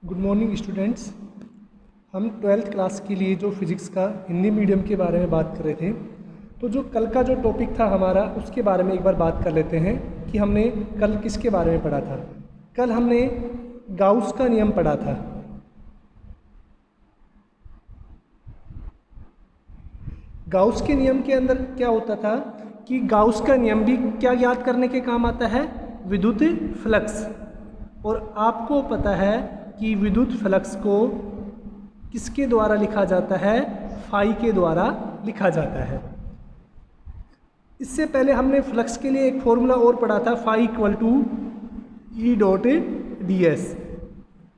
Good morning students. हम 12th class के लिए जो फिज़िक्स का हिंदी मीडियम के बारे में बात कर रहे थे, तो जो कल का जो टॉपिक था हमारा, उसके बारे में एक बार बात कर लेते हैं कि हमने कल किसके बारे में पढ़ा था। कल हमने गाउस का नियम पढ़ा था। गाउस के नियम के अंदर क्या होता था कि गाउस का नियम भी क्या याद करने के काम आता है, विद्युत फ्लक्स। और आपको पता है कि विद्युत फ्लक्स को किसके द्वारा लिखा जाता है, फाई के द्वारा लिखा जाता है। इससे पहले हमने फ्लक्स के लिए एक फॉर्मूला और पढ़ा था, phi equal to E dot d S.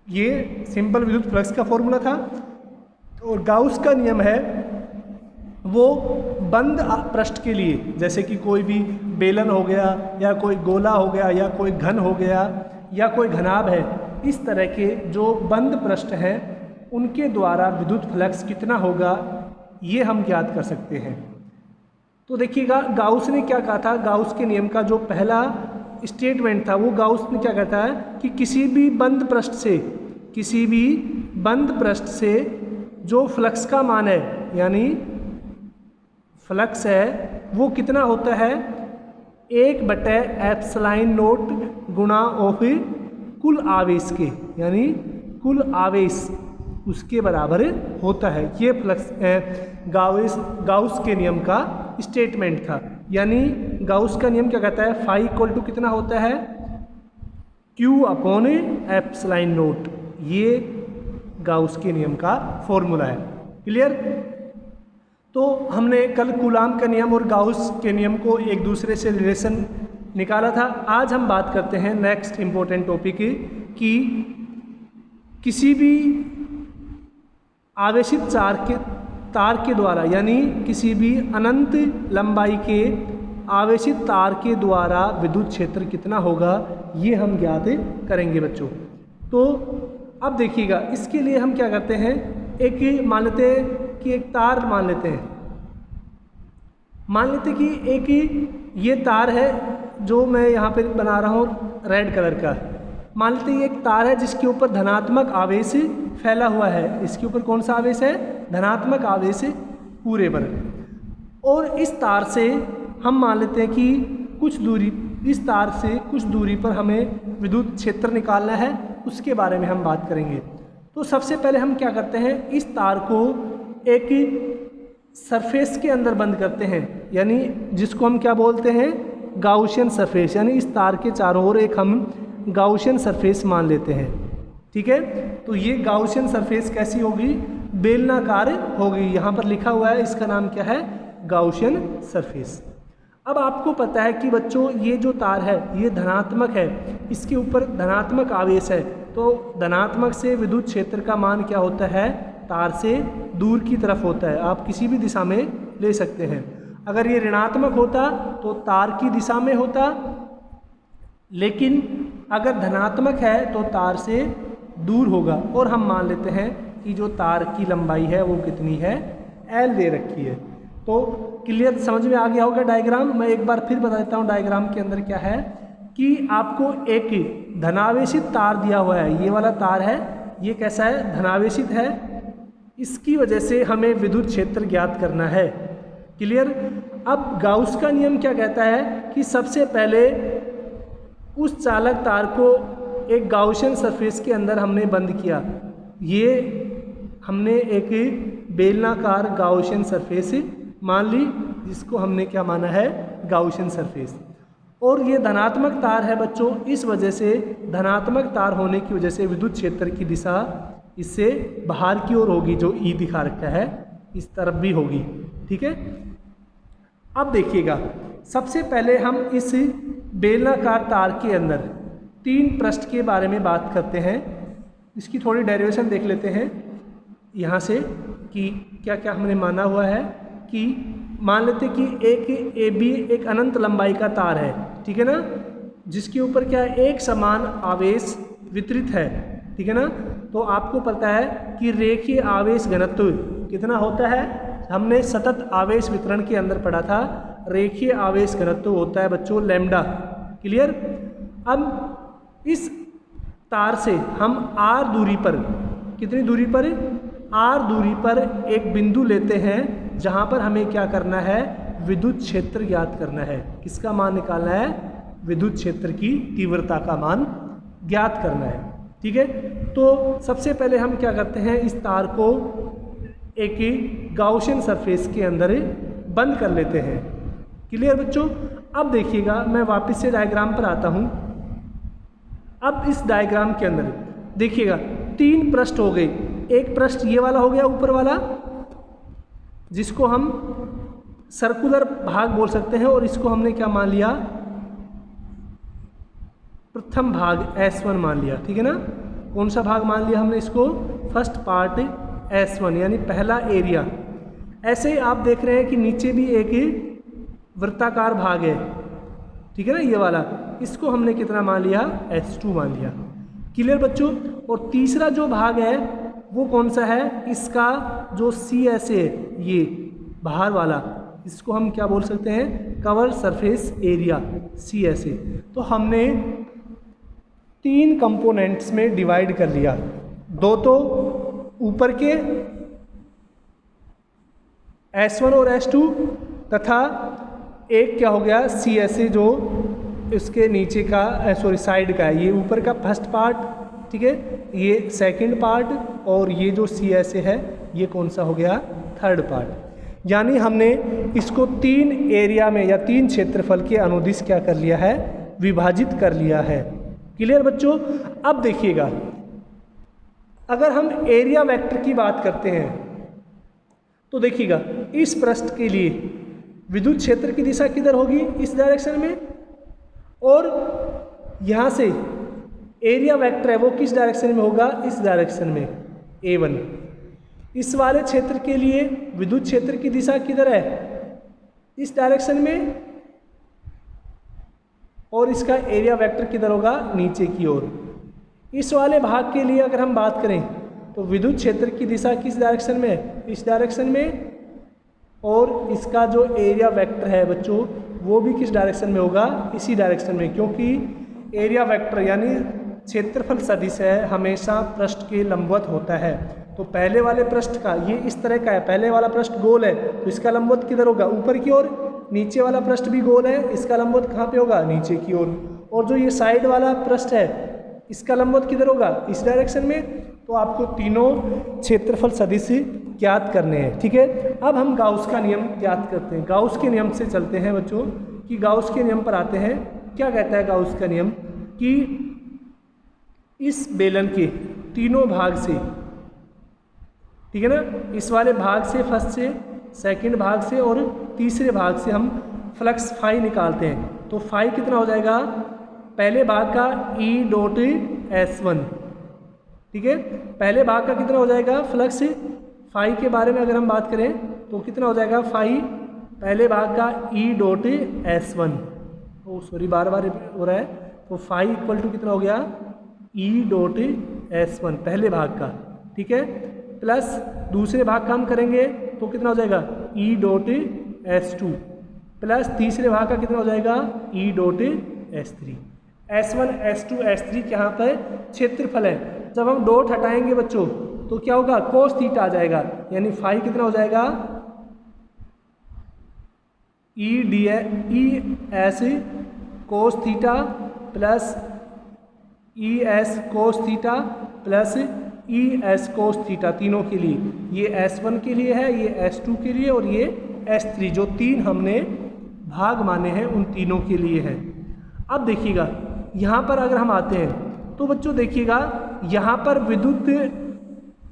ये सिंपल विद्युत फ्लक्स का फॉर्मूला था। और गाउस का नियम है वो बंद पृष्ठ के लिए, जैसे कि कोई भी बेलन हो गया या कोई गोला हो गया या कोई घन हो गया या कोई घनाभ है, इस तरह के जो बंद पृष्ठ हैं उनके द्वारा विद्युत फ्लक्स कितना होगा ये हम ज्ञात कर सकते हैं। तो देखिएगा, गाउस ने क्या कहा था, गाउस के नियम का जो पहला स्टेटमेंट था वो गाउस ने क्या कहता है कि किसी भी बंद पृष्ठ से जो फ्लक्स का मान है, यानी फ्लक्स है वो कितना होता है, 1/ε0 गुणा ऑफ कुल आवेश के, यानी कुल आवेश उसके बराबर होता है। ये फ्लक्स गाउस के नियम का स्टेटमेंट था। यानी गाउस का नियम क्या कहता है, फाई इक्वल टू कितना होता है, Q/ε0। ये गाउस के नियम का फॉर्मूला है। क्लियर। तो हमने कल कूलाम का नियम और गाउस के नियम को एक दूसरे से रिलेशन निकाला था। आज हम बात करते हैं नेक्स्ट इम्पोर्टेंट टॉपिक कि किसी भी आवेशित तार के द्वारा, यानी किसी भी अनंत लंबाई के आवेशित तार के द्वारा विद्युत क्षेत्र कितना होगा, ये हम ज्ञात करेंगे बच्चों। तो अब देखिएगा, इसके लिए हम क्या करते हैं, एक मान लेते हैं कि एक तार मान लेते हैं कि एक ये तार है जो मैं यहाँ पे बना रहा हूँ रेड कलर का। मान लेते हैं ये एक तार है जिसके ऊपर धनात्मक आवेश फैला हुआ है। इसके ऊपर कौन सा आवेश है, धनात्मक आवेश पूरे पर। और इस तार से हम मान लेते हैं कि इस तार से कुछ दूरी पर हमें विद्युत क्षेत्र निकालना है, उसके बारे में हम बात करेंगे। तो सबसे पहले हम क्या करते हैं, इस तार को एक सरफेस के अंदर बंद करते हैं, यानी जिसको हम क्या बोलते हैं, गाउसियन सरफेस। यानी इस तार के चारों ओर एक हम गाउसियन सरफेस मान लेते हैं। ठीक है। तो ये गाउसियन सरफेस कैसी होगी, बेलनाकार होगी। यहाँ पर लिखा हुआ है, इसका नाम क्या है, गाउसियन सरफेस। अब आपको पता है कि बच्चों ये जो तार है ये धनात्मक है, इसके ऊपर धनात्मक आवेश है। तो धनात्मक से विद्युत क्षेत्र का मान क्या होता है, तार से दूर की तरफ होता है। आप किसी भी दिशा में ले सकते हैं। अगर ये ऋणात्मक होता तो तार की दिशा में होता, लेकिन अगर धनात्मक है तो तार से दूर होगा। और हम मान लेते हैं कि जो तार की लंबाई है वो कितनी है, L दे रखी है। तो क्लियर समझ में आ गया होगा डायग्राम। मैं एक बार फिर बता देता हूँ डायग्राम के अंदर क्या है कि आपको एक धनावेशित तार दिया हुआ है। ये वाला तार है, ये कैसा है, धनावेशित है। इसकी वजह से हमें विद्युत क्षेत्र ज्ञात करना है। क्लियर। अब गाउस का नियम क्या कहता है कि सबसे पहले उस चालक तार को एक गाउसियन सरफेस के अंदर हमने बंद किया। ये हमने एक बेलनाकार गाउसियन सरफेस मान ली, जिसको हमने क्या माना है, गाउसियन सरफेस। और ये धनात्मक तार है बच्चों, इस वजह से धनात्मक तार होने की वजह से विद्युत क्षेत्र की दिशा इससे बाहर की ओर होगी, जो ई दिखा रखा है इस तरफ भी होगी। ठीक है। अब देखिएगा, सबसे पहले हम इस बेलनाकार तार के अंदर 3 पृष्ठ के बारे में बात करते हैं। इसकी थोड़ी डेरिवेशन देख लेते हैं यहाँ से कि क्या क्या हमने माना हुआ है। कि मान लेते कि एक AB एक अनंत लंबाई का तार है, ठीक है ना, जिसके ऊपर क्या है, एक समान आवेश वितरित है। ठीक है ना। तो आपको पता है कि रेखीय आवेश घनत्व कितना होता है, हमने सतत आवेश वितरण के अंदर पढ़ा था, रेखीय आवेश घनत्व होता है बच्चों लैम्डा। क्लियर। अब इस तार से हम r दूरी पर, कितनी दूरी पर, r दूरी पर एक बिंदु लेते हैं जहाँ पर हमें क्या करना है, विद्युत क्षेत्र ज्ञात करना है। किसका मान निकालना है, विद्युत क्षेत्र की तीव्रता का मान ज्ञात करना है। ठीक है, तो सबसे पहले हम क्या करते हैं, इस तार को एक गाउसियन सरफेस के अंदर बंद कर लेते हैं। क्लियर बच्चों। अब देखिएगा, मैं वापस से डायग्राम पर आता हूँ। अब इस डायग्राम के अंदर देखिएगा 3 पृष्ठ हो गए। एक पृष्ठ ये वाला हो गया, ऊपर वाला, जिसको हम सर्कुलर भाग बोल सकते हैं, और इसको हमने क्या मान लिया, प्रथम भाग S1 मान लिया। ठीक है ना, कौन सा भाग मान लिया हमने इसको, फर्स्ट पार्ट S1 यानी पहला एरिया। ऐसे ही आप देख रहे हैं कि नीचे भी एक वृत्ताकार भाग है, ठीक है ना, ये वाला, इसको हमने कितना मान लिया, S2 मान लिया। क्लियर बच्चों। और तीसरा जो भाग है वो कौन सा है, इसका जो CS है, ये बाहर वाला, इसको हम क्या बोल सकते हैं, कवर सरफेस एरिया, CSA। तो हमने 3 कंपोनेंट्स में डिवाइड कर लिया, 2 तो ऊपर के S1 और S2, तथा एक क्या हो गया, CSA जो इसके नीचे का, सॉरी साइड का है, ये ऊपर का फर्स्ट पार्ट, ठीक है, ये सेकंड पार्ट, और ये जो CSA है ये कौन सा हो गया, थर्ड पार्ट। यानी हमने इसको 3 एरिया में या 3 क्षेत्रफल के अनुदिश क्या कर लिया है, विभाजित कर लिया है। क्लियर बच्चों। अब देखिएगा, अगर हम एरिया वेक्टर की बात करते हैं तो देखिएगा, इस पृष्ठ के लिए विद्युत क्षेत्र की दिशा किधर होगी, इस डायरेक्शन में, और यहाँ से एरिया वेक्टर है वो किस डायरेक्शन में होगा, इस डायरेक्शन में, A1। इस वाले क्षेत्र के लिए विद्युत क्षेत्र की दिशा किधर है, इस डायरेक्शन में, और इसका एरिया वेक्टर किधर होगा, नीचे की ओर। इस वाले भाग के लिए अगर हम बात करें तो विद्युत क्षेत्र की दिशा किस डायरेक्शन में है, इस डायरेक्शन में, और इसका जो एरिया वेक्टर है बच्चों वो भी किस डायरेक्शन में होगा, इसी डायरेक्शन में, क्योंकि एरिया वेक्टर यानी क्षेत्रफल सदिश है हमेशा पृष्ठ के लंबवत होता है। तो पहले वाले पृष्ठ का ये इस तरह का है, पहले वाला पृष्ठ गोल है तो इसका लंबवत किधर होगा, ऊपर की ओर। नीचे वाला पृष्ठ भी गोल है, इसका लंबवत कहाँ पे होगा, नीचे की ओर। और जो ये साइड वाला पृष्ठ है इसका लंबवत किधर होगा, इस डायरेक्शन में। तो आपको तीनों क्षेत्रफल सदिश ज्ञात करने हैं। ठीक है, अब हम गाउस का नियम ज्ञात करते हैं। गाउस के नियम से चलते हैं बच्चों, कि गाउस के नियम पर आते हैं। क्या कहता है गाउस का नियम, कि इस बेलन के तीनों भाग से, ठीक है ना, इस वाले भाग से, फर्स्ट से, सेकंड भाग से और तीसरे भाग से हम फ्लक्स फाई निकालते हैं। तो फाई कितना हो जाएगा, पहले भाग का E डॉट S1, ठीक है, पहले भाग का कितना हो जाएगा फ्लक्स फाई के बारे में अगर हम बात करें तो कितना हो जाएगा, फाई पहले भाग का E डॉट S1, ओ सॉरी बार बार हो रहा है, तो फाई इक्वल टू कितना हो गया, E डॉट S1 पहले भाग का, ठीक है, प्लस दूसरे भाग का हम करेंगे तो कितना हो जाएगा, E डॉट S2, प्लस तीसरे भाग का कितना हो जाएगा, E dot S3। S1 S2 S3 यहाँ पर क्षेत्रफल है। जब हम डॉट हटाएंगे बच्चों तो क्या होगा, कोस थीटा आ जाएगा, यानी फाई कितना हो जाएगा, E S cos theta plus E S cos theta plus E S cos theta, तीनों के लिए, ये S1 के लिए है, ये S2 के लिए और ये S3, जो 3 हमने भाग माने हैं उन तीनों के लिए है। अब देखिएगा यहाँ पर अगर हम आते हैं तो बच्चों देखिएगा, यहाँ पर विद्युत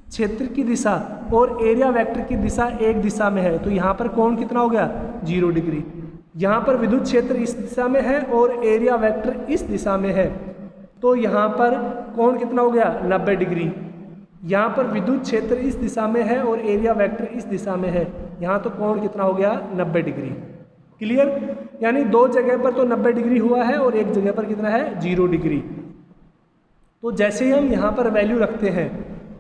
क्षेत्र की दिशा और एरिया वेक्टर की दिशा एक दिशा में है, तो यहाँ पर कोण कितना हो गया, 0 डिग्री। यहाँ पर विद्युत क्षेत्र इस दिशा में है और एरिया वेक्टर इस दिशा में है, तो यहाँ पर कोण कितना हो गया, 90 डिग्री। यहाँ पर विद्युत क्षेत्र इस दिशा में है और एरिया वेक्टर इस दिशा में है, यहाँ तो कोण कितना हो गया, 90 डिग्री। क्लियर, यानी 2 जगह पर तो 90 डिग्री हुआ है और एक जगह पर कितना है, 0 डिग्री। तो जैसे ही हम यहाँ पर वैल्यू रखते हैं,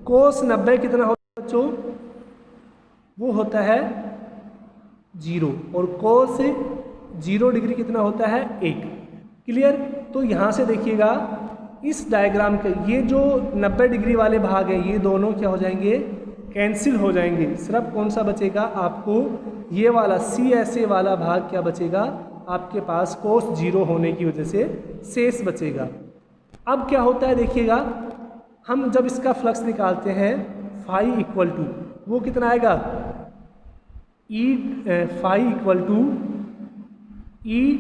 कोस 90 कितना होता है बच्चों, वो होता है 0, और कोस 0 डिग्री कितना होता है, 1। क्लियर, तो यहाँ से देखिएगा इस डायग्राम के ये जो 90 डिग्री वाले भाग हैं ये दोनों क्या हो जाएंगे, कैंसिल हो जाएंगे। सिर्फ कौन सा बचेगा आपको, ये वाला CSA वाला भाग क्या बचेगा आपके पास, cos 0 होने की वजह से शेष बचेगा। अब क्या होता है देखिएगा, हम जब इसका फ्लक्स निकालते हैं फाई इक्वल टू वो कितना आएगा, फाई इक्वल टू ई,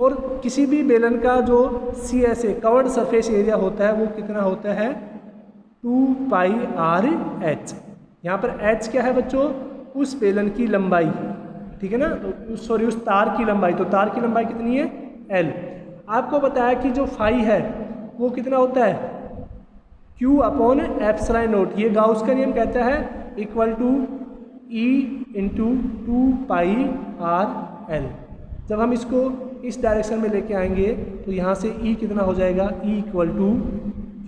और किसी भी बेलन का जो CSA कवर्ड सरफेस एरिया होता है वो कितना होता है 2πr/h। यहाँ पर h क्या है बच्चों, उस बेलन की लंबाई, ठीक है ना, सॉरी उस तार की लंबाई, तो तार की लंबाई कितनी है L। आपको बताया कि जो फाई है वो कितना होता है Q/ε0, ये गाउस का नियम कहता है equal to E into 2πr/L। जब हम इसको इस डायरेक्शन में लेके आएंगे तो यहाँ से E कितना हो जाएगा, E equal to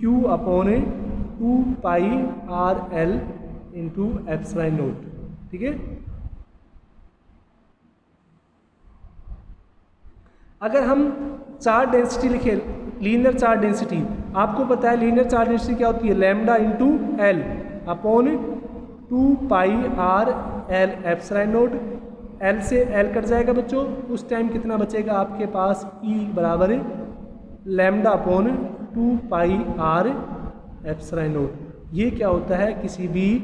Q/2πr/L into ε0, ठीक है। अगर हम चार्ज डेंसिटी लिखे, लीनियर चार्ज डेंसिटी, आपको पता है लीनियर चार्ज डेंसिटी क्या होती है, lambda into L upon 2πr/L ε0। L से एल कट जाएगा बच्चों, उस टाइम कितना बचेगा आपके पास, E बराबर लैम्डा अपॉन 2πr/ε0। ये क्या होता है, किसी भी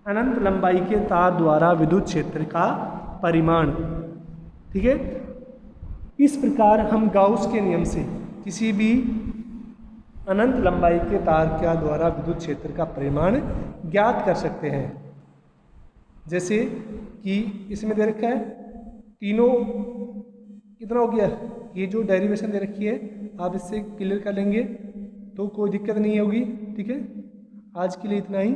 अनंत लंबाई के तार द्वारा विद्युत क्षेत्र का परिमाण, ठीक है। इस प्रकार हम गाउस के नियम से किसी भी अनंत लंबाई के तार के द्वारा विद्युत क्षेत्र का परिमाण ज्ञात कर सकते हैं। जैसे कि इसमें दे रखा है तीनों कितना हो गया, ये जो डेरिवेशन दे रखी है आप इससे क्लियर कर लेंगे तो कोई दिक्कत नहीं होगी, ठीक है। आज के लिए इतना ही।